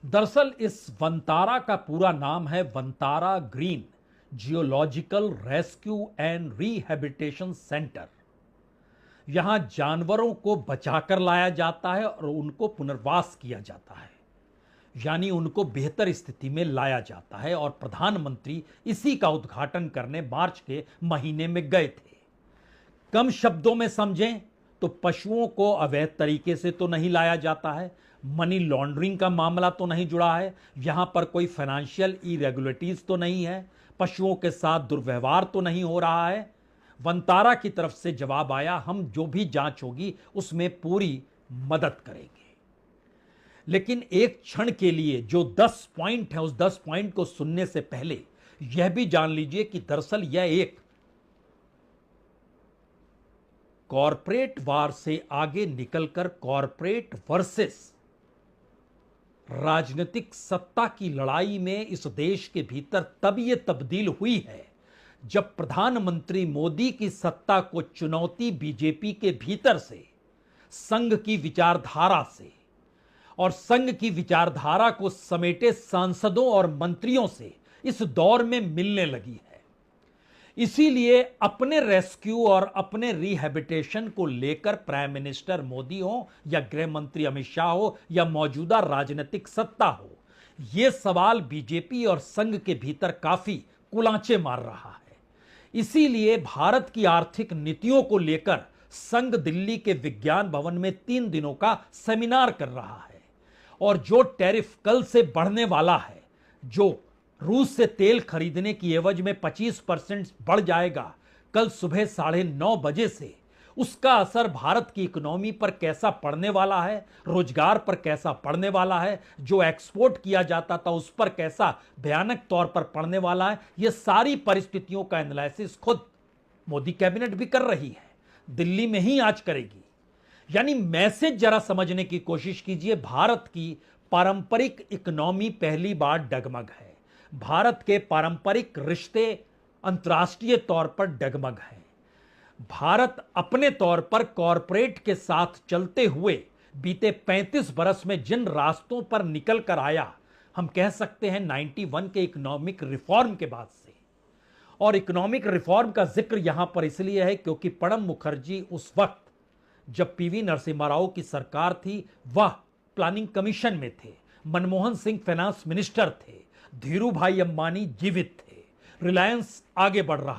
दरअसल इस वंतारा का पूरा नाम है Vantara green geological rescue and rehabilitation centre. यहां जानवरों को बचाकर लाया जाता है और उनको पुनर्वास किया जाता है, यानी उनको बेहतर स्थिति में लाया जाता है। और प्रधानमंत्री इसी का उद्घाटन करने मार्च के महीने में गए थे। कम शब्दों में समझें तो पशुओं को अवैध तरीके से तो नहीं लाया जाता है, मनी लॉन्ड्रिंग का मामला तो नहीं जुड़ा है, यहां पर कोई फाइनेंशियल इरेगुलरिटीज तो नहीं है, पशुओं के साथ दुर्व्यवहार तो नहीं हो रहा है। वंतारा की तरफ से जवाब आया, हम जो भी जांच होगी उसमें पूरी मदद करेंगे। लेकिन एक क्षण के लिए जो 10 पॉइंट है, उस 10 पॉइंट को सुनने से पहले यह भी जान लीजिए कि दरअसल यह एक कॉरपोरेट वार से आगे निकलकर कॉरपोरेट वर्सेस राजनीतिक सत्ता की लड़ाई में इस देश के भीतर तब यह तब्दील हुई है जब प्रधानमंत्री मोदी की सत्ता को चुनौती बीजेपी के भीतर से, संघ की विचारधारा से और संघ की विचारधारा को समेटे सांसदों और मंत्रियों से इस दौर में मिलने लगी है। इसीलिए अपने रेस्क्यू और अपने रिहैबिलिटेशन को लेकर प्राइम मिनिस्टर मोदी हो या गृह मंत्री अमित शाह हो या मौजूदा राजनीतिक सत्ता हो, यह सवाल बीजेपी और संघ के भीतर काफी कुलांचे मार रहा है। इसीलिए भारत की आर्थिक नीतियों को लेकर संघ दिल्ली के विज्ञान भवन में 3 दिनों का सेमिनार कर रहा है। और जो टैरिफ कल से बढ़ने वाला है, जो रूस से तेल खरीदने की एवज में 25% बढ़ जाएगा कल सुबह 9:30 बजे से, उसका असर भारत की इकोनॉमी पर कैसा पड़ने वाला है, रोजगार पर कैसा पड़ने वाला है, जो एक्सपोर्ट किया जाता था उस पर कैसा भयानक तौर पर पड़ने वाला है, यह सारी परिस्थितियों का एनालिसिस खुद मोदी कैबिनेट भी कर रही है, दिल्ली में ही आज करेगी। यानी मैसेज जरा समझने की कोशिश कीजिए। भारत की पारंपरिक इकोनॉमी पहली बार डगमग है, भारत के पारंपरिक रिश्ते अंतर्राष्ट्रीय तौर पर डगमग हैं। भारत अपने तौर पर कॉरपोरेट के साथ चलते हुए बीते 35 बरस में जिन रास्तों पर निकल कर आया, हम कह सकते हैं 91 के इकोनॉमिक रिफॉर्म के बाद से। और इकोनॉमिक रिफॉर्म का जिक्र यहां पर इसलिए है क्योंकि प्रणब मुखर्जी उस वक्त जब पीवी नरसिम्हा राव की सरकार थी वह प्लानिंग कमीशन में थे, मनमोहन सिंह फाइनेंस मिनिस्टर थे, धीरू भाई अंबानी जीवित थे, रिलायंस आगे बढ़ रहा